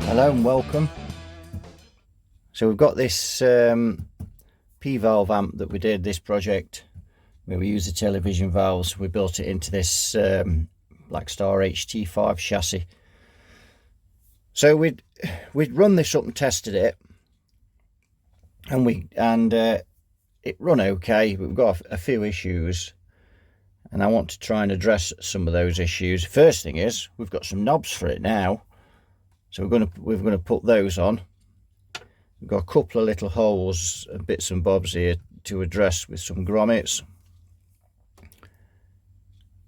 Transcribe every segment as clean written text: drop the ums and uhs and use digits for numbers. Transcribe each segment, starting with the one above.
Hello and welcome. So we've got this P-valve amp that we did this project where we used the television valves. We built it into this Blackstar HT5 chassis. So we'd run this up and tested it, and it run okay, but we've got a few issues, and I want to try and address some of those issues. First thing is we've got some knobs for it now. So we're gonna put those on. We've got a couple of little holes and bits and bobs here to address with some grommets.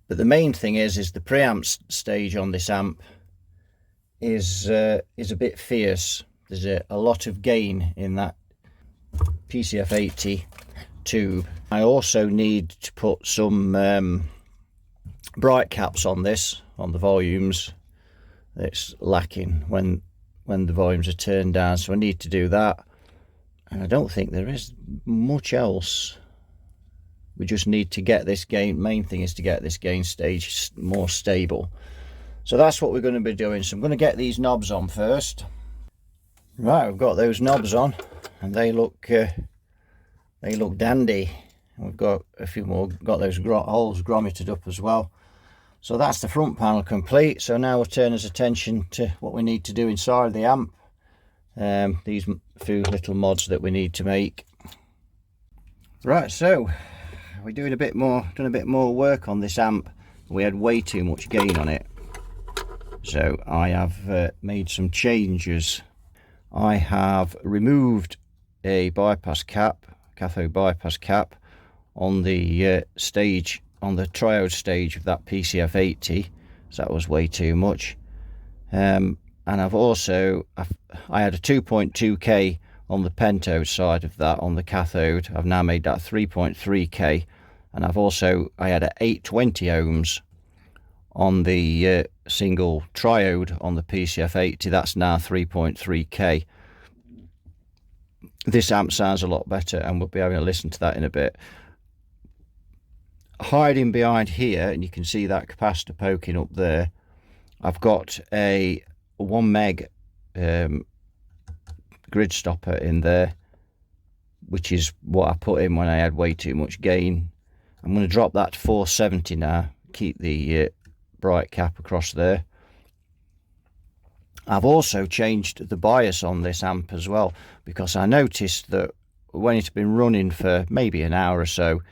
But the main thing is the preamp stage on this amp is a bit fierce. There's a lot of gain in that PCF80 tube. I also need to put some bright caps on this, on the volumes. It's lacking when the volumes are turned down, so I need to do that. And I don't think there is much else. We just need to get this gain. Main thing is to get this gain stage more stable. So that's what we're going to be doing. So I'm going to get these knobs on first. Right, we've got those knobs on, and they look dandy. And we've got a few more. Got those holes grommeted up as well. So that's the front panel complete. So now we'll turn our attention to what we need to do inside the amp. These few little mods that we need to make. Right, so we're doing a bit more work on this amp. We had way too much gain on it. So I have made some changes. I have removed a bypass cap, cathode bypass cap, on the stage, on the triode stage of that PCF80, so that was way too much. And I've also, I had a 2.2k on the pentode side of that on the cathode. I've now made that 3.3k, and I had a 820 ohms on the single triode on the PCF80. That's now 3.3k. This amp sounds a lot better, and we'll be having a listen to that in a bit. Hiding behind here, and you can see that capacitor poking up there, I've got a 1 meg grid stopper in there, which is what I put in when I had way too much gain. I'm going to drop that to 470 now, keep the bright cap across there. I've also changed the bias on this amp as well, because I noticed that when it's been running for maybe an hour or so,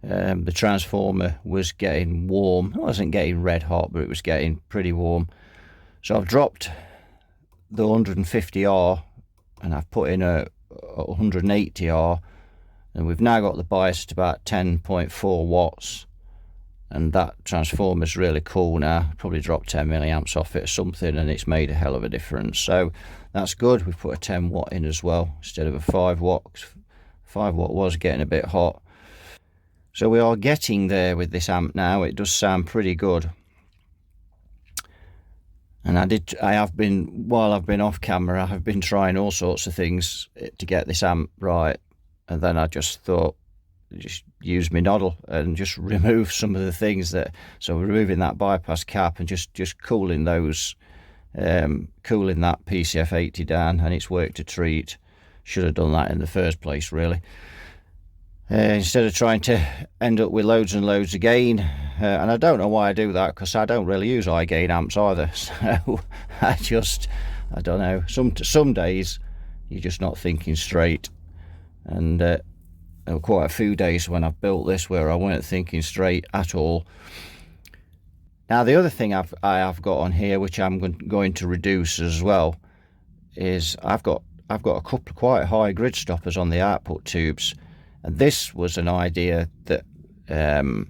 the transformer was getting warm. It wasn't getting red hot, but it was getting pretty warm. So I've dropped the 150R and I've put in a 180R, and we've now got the bias at about 10.4 watts, and that transformer's really cool now. Probably dropped 10 milliamps off it or something, and it's made a hell of a difference. So that's good. We've put a 10 watt in as well instead of a 5 watt. 5 watt was getting a bit hot. So we are getting there with this amp now. It does sound pretty good. And I have been, while I've been off camera, I have been trying all sorts of things to get this amp right. And then I just thought, just use my noddle and just remove some of the things that, so removing that bypass cap and just cooling those, cooling that PCF80 down, and it's worked a treat. Should have done that in the first place, really. Instead of trying to end up with loads and loads of gain, and I don't know why I do that, because I don't really use high gain amps either. So I don't know, some days you're just not thinking straight, and there were quite a few days when I've built this where I weren't thinking straight at all. Now the other thing I have got on here, which I'm going to reduce as well, is I've got a couple of quite high grid stoppers on the output tubes. And this was an idea that that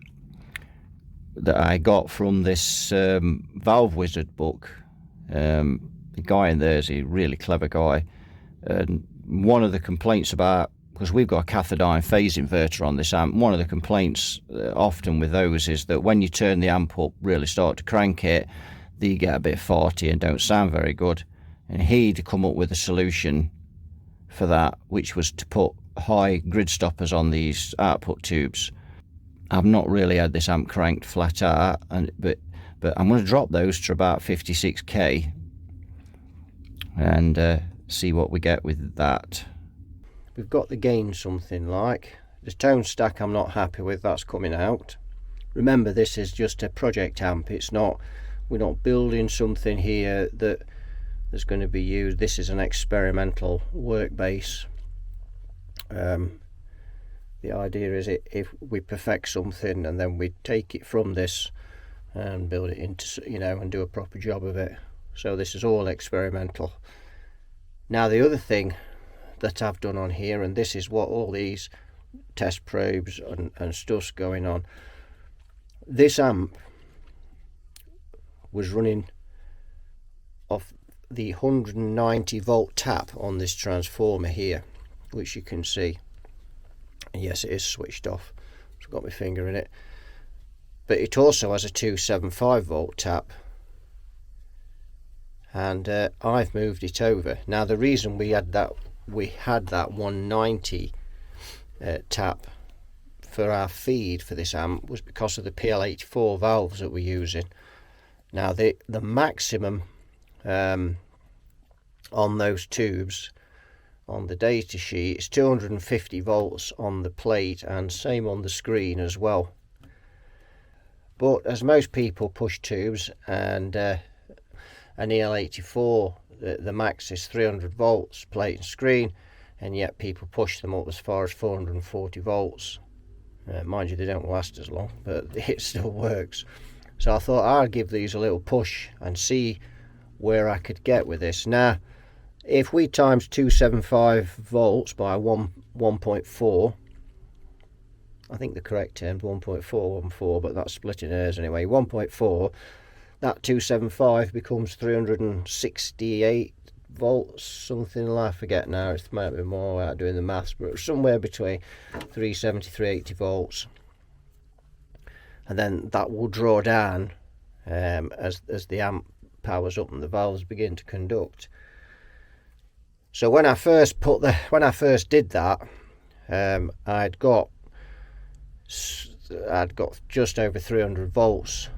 I got from this Valve Wizard book. The guy in there is a really clever guy, and one of the complaints about, because we've got a cathode phase inverter on this amp, one of the complaints often with those is that when you turn the amp up, really start to crank it, you get a bit farty and don't sound very good. And he'd come up with a solution for that, which was to put high grid stoppers on these output tubes. I've not really had this amp cranked flat out, but I'm going to drop those to about 56k. and see what we get with that. We've got the gain something like. The tone stack I'm not happy with, that's coming out. Remember, this is just a project amp. It's not, we're not building something here that's going to be used. This is an experimental work bass. The idea is if we perfect something and then we take it from this and build it into, you know, and do a proper job of it. So this is all experimental. Now the other thing that I've done on here, and this is what all these test probes and stuff's going on, this amp was running off the 190 volt tap on this transformer here, which you can see. And yes, it is switched off, I've got my finger in it, but it also has a 275 volt tap, and I've moved it over. Now the reason we had that 190 tap for our feed for this amp was because of the PL84 valves that we're using. Now the maximum on those tubes on the data sheet is 250 volts on the plate, and same on the screen as well. But as most people push tubes, and an EL84, the max is 300 volts plate and screen, and yet people push them up as far as 440 volts. Mind you, they don't last as long, but it still works. So I thought I'd give these a little push and see where I could get with this. Now if we times 275 volts by 1.4, I think the correct term 1.414, but that's splitting hairs anyway. 1.4, that 275 becomes 368 volts, something like, I forget now, it might be more without doing the maths, but somewhere between 370 380 volts. And then that will draw down as the amp powers up and the valves begin to conduct. So when I first did that, I'd got just over 300 volts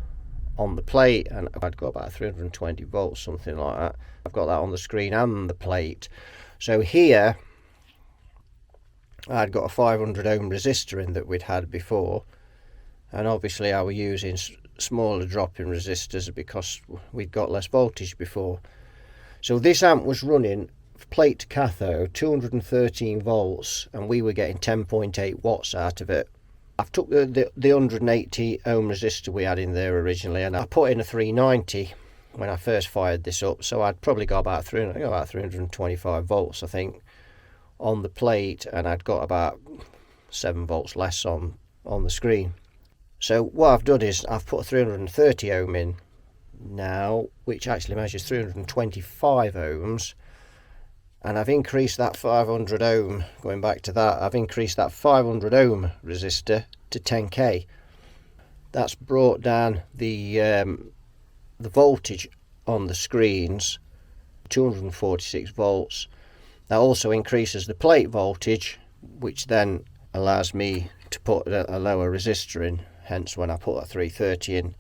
on the plate, and I'd got about 320 volts, something like that. I've got that on the screen and the plate. So here I'd got a 500 ohm resistor in that we'd had before, and obviously I was using smaller drop-in resistors because we'd got less voltage before. So this amp was running plate to cathode 213 volts, and we were getting 10.8 watts out of it. I've took the 180 ohm resistor we had in there originally, and I put in a 390 when I first fired this up, so I'd probably got about 325 volts I think on the plate, and I'd got about 7 volts less on the screen. So what I've done is I've put a 330 ohm in now, which actually measures 325 ohms, and I've increased that 500 ohm, going back to that, I've increased that 500 ohm resistor to 10k. That's brought down the voltage on the screens 246 volts. That also increases the plate voltage, which then allows me to put a lower resistor in, hence when I put a 330 in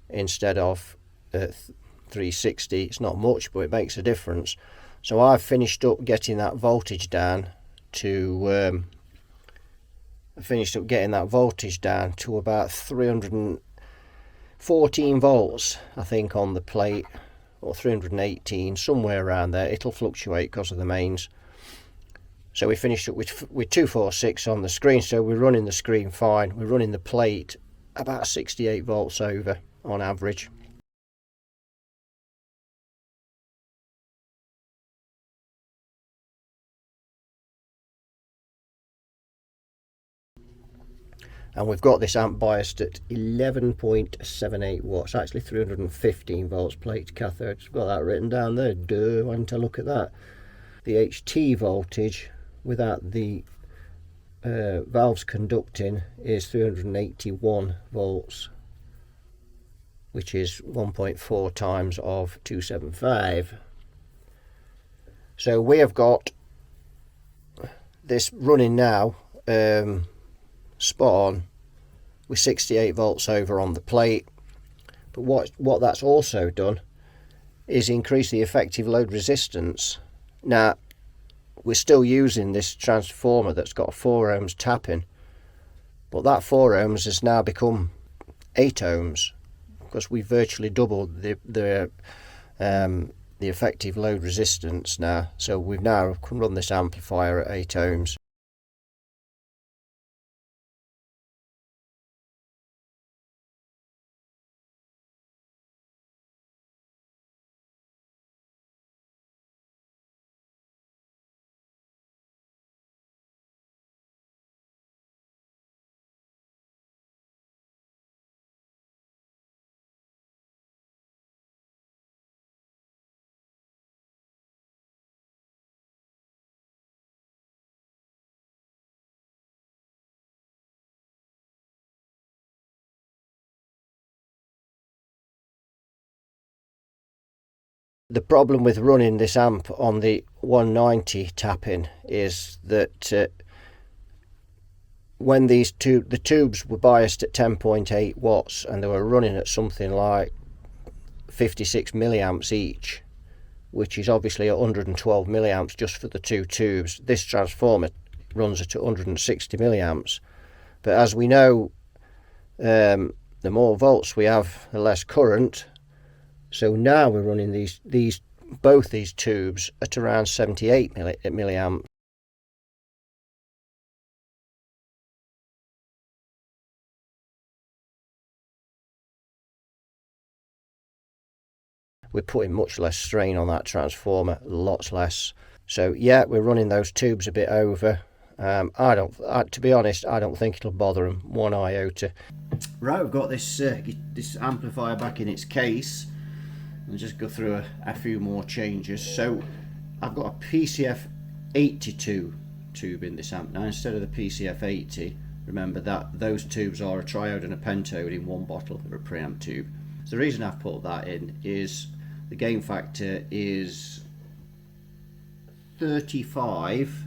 instead of 360. It's not much, but it makes a difference. So I've finished up getting that voltage down to about 314 volts I think on the plate, or 318, somewhere around there. It'll fluctuate because of the mains. So we finished up with 246 on the screen, so we're running the screen fine. We're running the plate about 68 volts over on average. And we've got this amp biased at 11.78 watts, actually 315 volts plate to cathode. I've got that written down there. Duh, why didn't I look at that? The HT voltage without the valves conducting is 381 volts, which is 1.4 times of 275. So we have got this running now spot on with 68 volts over on the plate. But what that's also done is increase the effective load resistance. Now, we're still using this transformer that's got a 4 ohms tapping, but that 4 ohms has now become 8 ohms because we virtually doubled the effective load resistance now. So we've now run this amplifier at 8 ohms. The problem with running this amp on the 190 tapping is that when the tubes were biased at 10.8 watts and they were running at something like 56 milliamps each, which is obviously 112 milliamps just for the 2 tubes. This transformer runs at 160 milliamps, but as we know, the more volts we have, the less current. So now we're running both these tubes at around 78 milliamps. We're putting much less strain on that transformer, lots less. So yeah, we're running those tubes a bit over. To be honest, I don't think it'll bother them one iota. Right, we've got this amplifier back in its case. I'll just go through a few more changes. So I've got a PCF 82 tube in this amp now instead of the PCF 80. Remember that those tubes are a triode and a pentode in one bottle. They're a preamp tube. So the reason I've put that in is the gain factor is 35,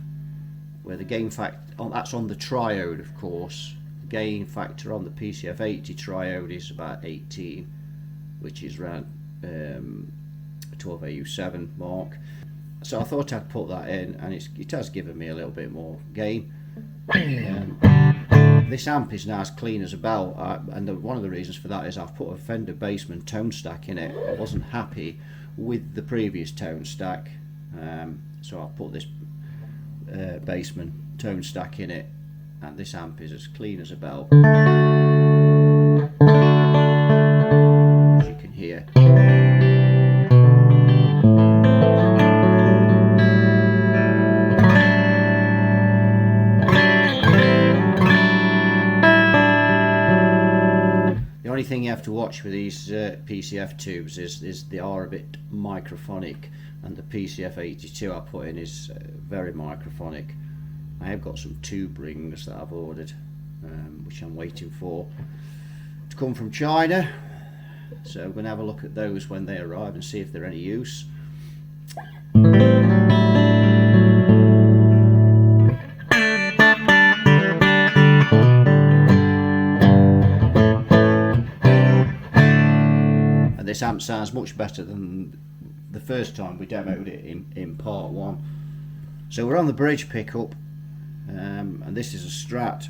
where the gain factor, that's on the triode of course. The gain factor on the PCF 80 triode is about 18, which is around 12AU7 mark. So I thought I'd put that in, and it has given me a little bit more gain. This amp is now as clean as a bell, and one of the reasons for that is I've put a Fender Bassman tone stack in it. I wasn't happy with the previous tone stack, so I've put this Bassman tone stack in it, and this amp is as clean as a bell, as you can hear. The only thing you have to watch with these PCF tubes is they are a bit microphonic, and the PCF 82 I put in is very microphonic. I have got some tube rings that I've ordered, which I'm waiting for to come from China, so we're going to have a look at those when they arrive and see if they're any use. And this amp sounds much better than the first time we demoed it in part 1. So we're on the bridge pickup, and this is a Strat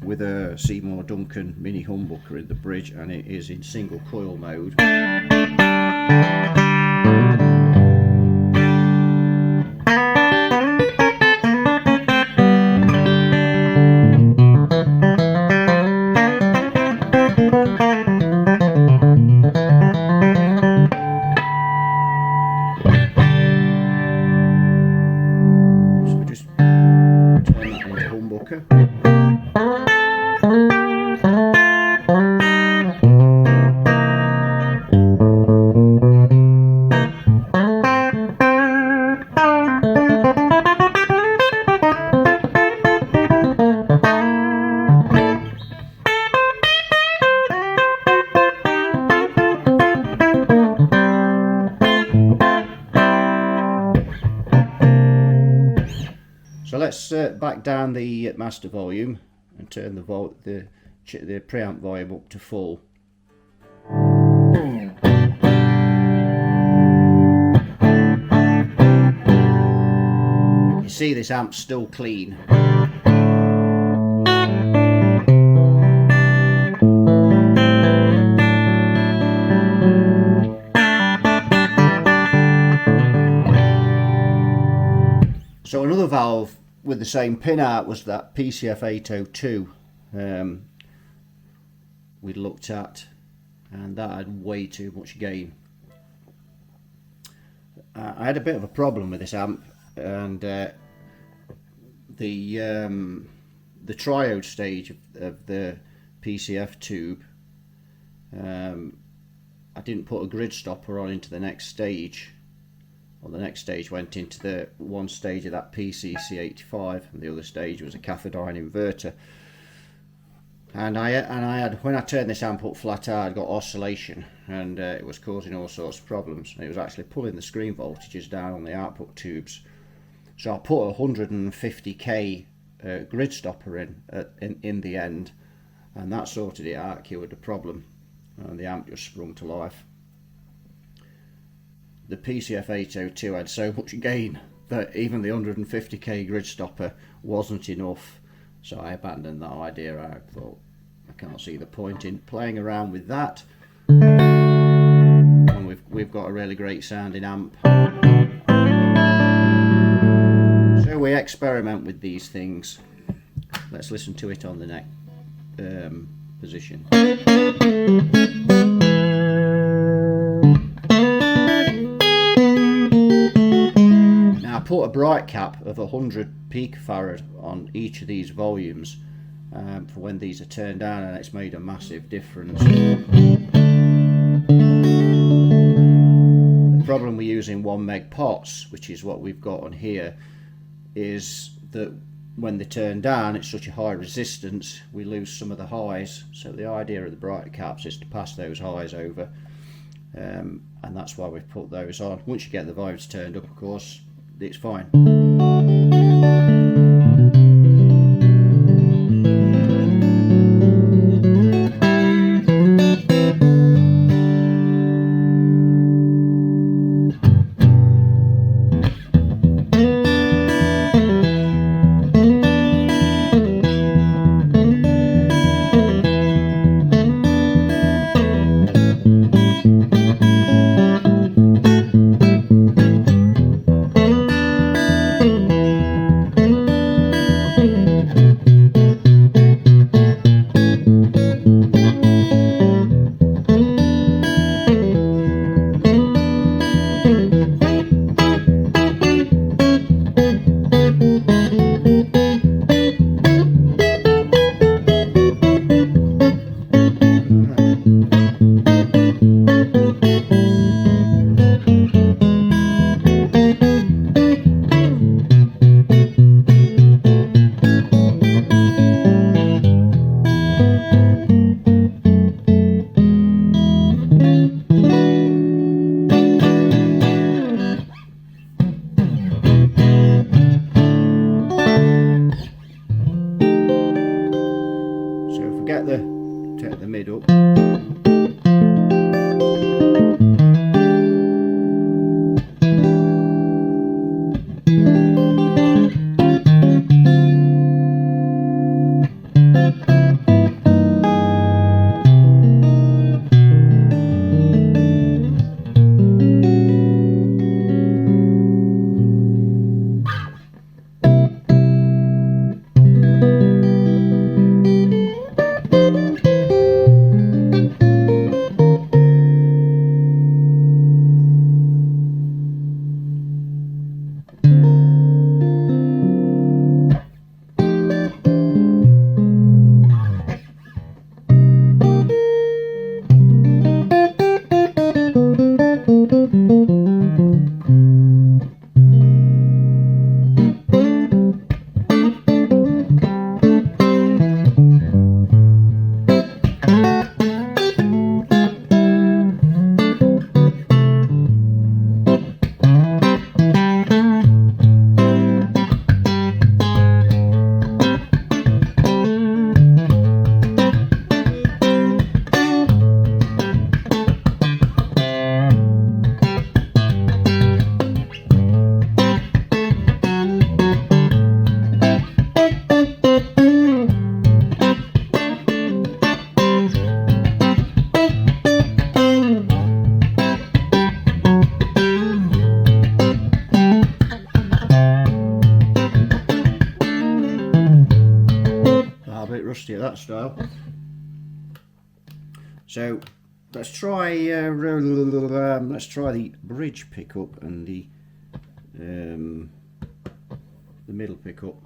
with a Seymour Duncan mini humbucker in the bridge, and it is in single coil mode. So let's back down the master volume and turn the preamp volume up to full. see this amp's still clean. So another valve with the same pin out was that PCF 802 we looked at, and that had way too much gain. I had a bit of a problem with this amp, and the triode stage of the PCF tube, I didn't put a grid stopper on into the next stage. Well, the next stage went into the one stage of that PCC85, and the other stage was a cathodione inverter. And I had, when I turned this amp up flat out, I got oscillation, and it was causing all sorts of problems. It was actually pulling the screen voltages down on the output tubes. So I put a 150k grid stopper in the end, and that sorted it out, cured the problem, and the amp just sprung to life. The PCF 802 had so much gain that even the 150k grid stopper wasn't enough, so I abandoned that idea. I thought, I can't see the point in playing around with that, and we've got a really great sounding amp. So we experiment with these things. Let's listen to it on the neck position. Now I put a bright cap of 100 picofarad on each of these volumes for when these are turned down, and it's made a massive difference. The problem with using 1 meg pots, which is what we've got on here, is that when they turn down, it's such a high resistance, we lose some of the highs. So the idea of the bright caps is to pass those highs over, and that's why we've put those on. Once you get the volumes turned up, of course, it's fine. that style. So let's try the bridge pickup and the middle pickup.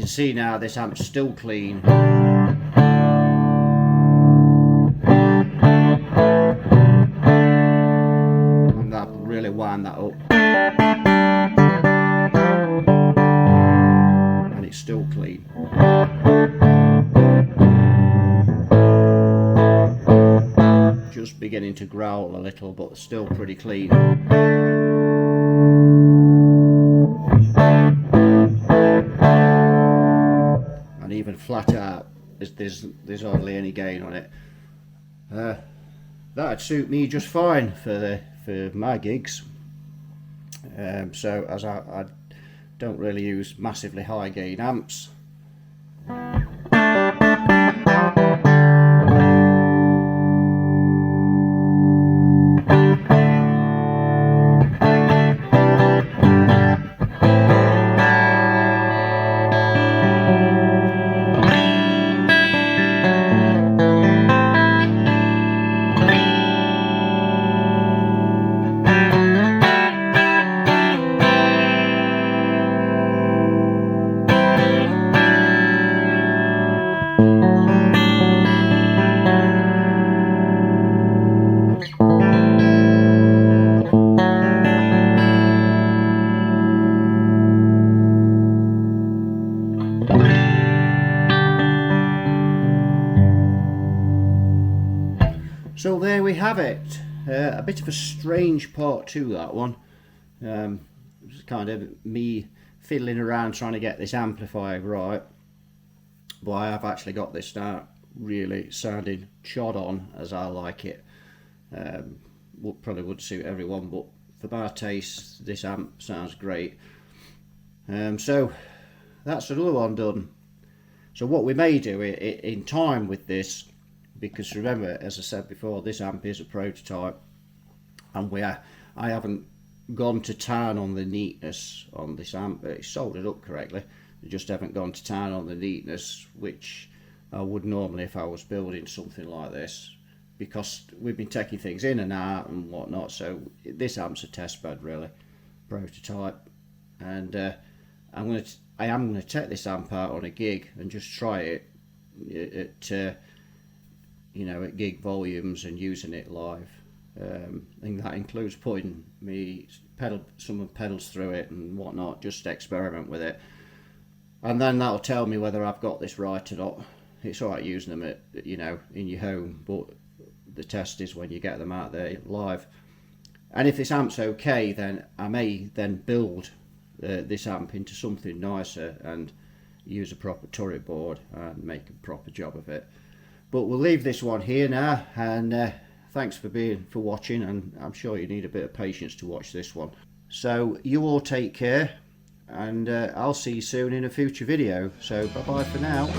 See now this amp's still clean. And that really wound that up. And it's still clean. Just beginning to growl a little, but still pretty clean. Even flat out, there's hardly any gain on it. That'd suit me just fine for my gigs. So as I don't really use massively high gain amps. So there we have it. A bit of a strange part to that one. It's kind of me fiddling around trying to get this amplifier right. But I have actually got this now really sounding chod on as I like it. Probably would suit everyone, but for my taste this amp sounds great. So that's another one done. So what we may do in time with this, because remember, as I said before, this amp is a prototype, and I haven't gone to town on the neatness on this amp. It's soldered up correctly, I just haven't gone to town on the neatness, which I would normally if I was building something like this, because we've been taking things in and out and whatnot. So this amp's a test bed really, prototype, and I am going to take this amp out on a gig and just try it at you know, at gig volumes and using it live. And that includes putting some pedals through it and whatnot, just to experiment with it, and then that'll tell me whether I've got this right or not. It's alright using them at, you know, in your home, but the test is when you get them out there live. And if this amp's okay, then I may then build this amp into something nicer and use a proper turret board and make a proper job of it. But we'll leave this one here now, and thanks for watching, and I'm sure you need a bit of patience to watch this one. So you all take care, and I'll see you soon in a future video. So bye bye for now.